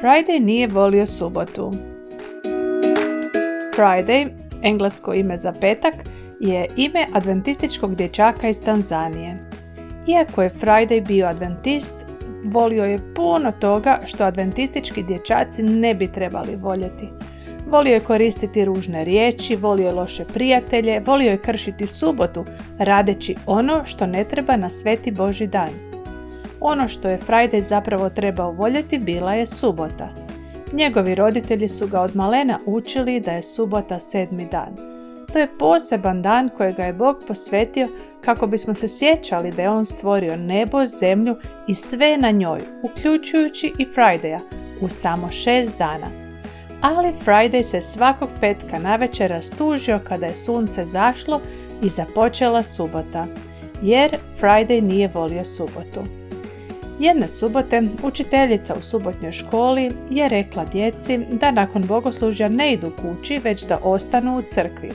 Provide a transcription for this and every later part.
Friday nije volio subotu. Friday, englesko ime za petak, je ime adventističkog dječaka iz Tanzanije. Iako je Friday bio adventist, volio je puno toga što adventistički dječaci ne bi trebali voljeti. Volio je koristiti ružne riječi, volio je loše prijatelje, volio je kršiti subotu, radeći ono što ne treba na sveti Božji dan. Ono što je Friday zapravo trebao voljeti bila je subota. Njegovi roditelji su ga od malena učili da je subota 7. dan. To je poseban dan kojega je Bog posvetio kako bismo se sjećali da je On stvorio nebo, zemlju i sve na njoj, uključujući i Fridaya, u samo 6 dana. Ali Friday se svakog petka navečer rastužio kada je sunce zašlo i započela subota, jer Friday nije volio subotu. Jedne subote učiteljica u subotnjoj školi je rekla djeci da nakon bogoslužja ne idu kući, već da ostanu u crkvi.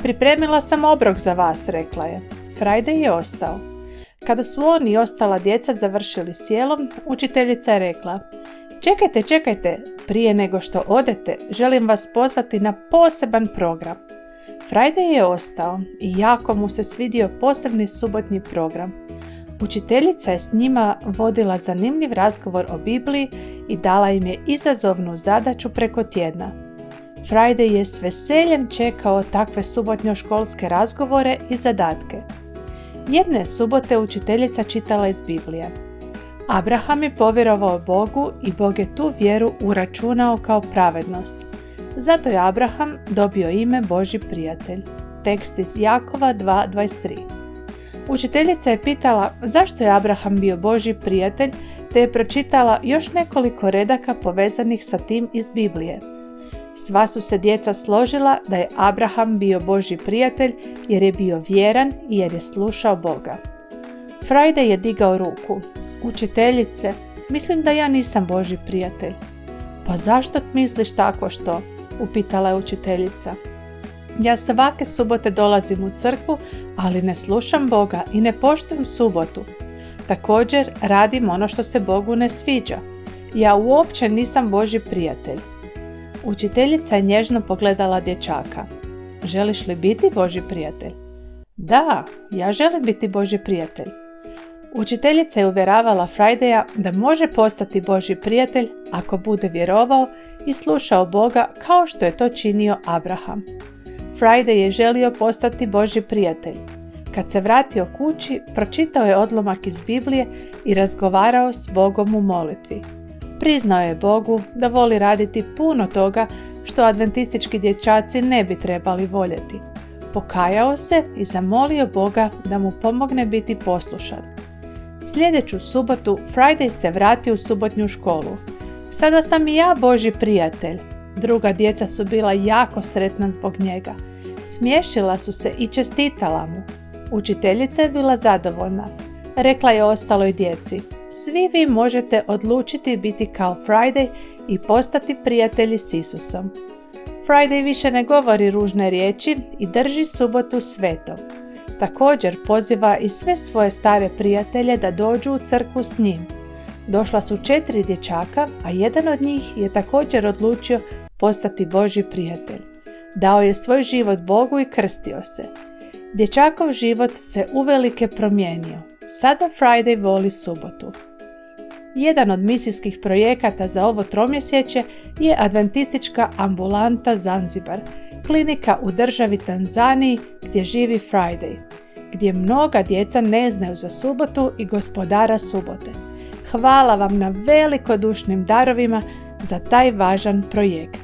Pripremila sam obrok za vas, rekla je. Friday je ostao. Kada su on i ostala djeca završili sjelom, učiteljica je rekla: Čekajte, prije nego što odete, želim vas pozvati na poseban program. Friday je ostao i jako mu se svidio posebni subotnji program. Učiteljica je s njima vodila zanimljiv razgovor o Bibliji i dala im je izazovnu zadaću preko tjedna. Friday je s veseljem čekao takve subotnjoškolske razgovore i zadatke. Jedne subote učiteljica čitala iz Biblije. Abraham je povjerovao Bogu i Bog je tu vjeru uračunao kao pravednost. Zato je Abraham dobio ime Božji prijatelj. Tekst iz Jakova 2.23. Učiteljica je pitala zašto je Abraham bio Božji prijatelj, te je pročitala još nekoliko redaka povezanih sa tim iz Biblije. Sva su se djeca složila da je Abraham bio Božji prijatelj jer je bio vjeran i jer je slušao Boga. Friday je digao ruku. Učiteljice, mislim da ja nisam Božji prijatelj. Pa zašto misliš tako što? Upitala je učiteljica. Ja svake subote dolazim u crkvu, ali ne slušam Boga i ne poštujem subotu. Također radim ono što se Bogu ne sviđa. Ja uopće nisam Božji prijatelj. Učiteljica je nježno pogledala dječaka. Želiš li biti Božji prijatelj? Da, ja želim biti Božji prijatelj. Učiteljica je uvjeravala Fridaya da može postati Božji prijatelj ako bude vjerovao i slušao Boga kao što je to činio Abraham. Friday je želio postati Božji prijatelj. Kad se vratio kući, pročitao je odlomak iz Biblije i razgovarao s Bogom u molitvi. Priznao je Bogu da voli raditi puno toga što adventistički dječaci ne bi trebali voljeti. Pokajao se i zamolio Boga da mu pomogne biti poslušan. Sljedeću subotu Friday se vratio u subotnju školu. Sada sam i ja Božji prijatelj. Druga djeca su bila jako sretna zbog njega. Smiješila su se i čestitala mu. Učiteljica je bila zadovoljna. Rekla je ostaloj djeci: svi vi možete odlučiti biti kao Friday i postati prijatelji s Isusom. Friday više ne govori ružne riječi i drži subotu svetom. Također poziva i sve svoje stare prijatelje da dođu u crkvu s njim. Došla su 4 dječaka, a jedan od njih je također odlučio postati Božji prijatelj. Dao je svoj život Bogu i krstio se. Dječakov život se uvelike promijenio. Sada Friday voli subotu. Jedan od misijskih projekata za ovo tromjesečje je adventistička ambulanta Zanzibar, klinika u državi Tanzaniji gdje živi Friday, gdje mnoga djeca ne znaju za subotu i gospodara subote. Hvala vam na velikodušnim darovima za taj važan projekt.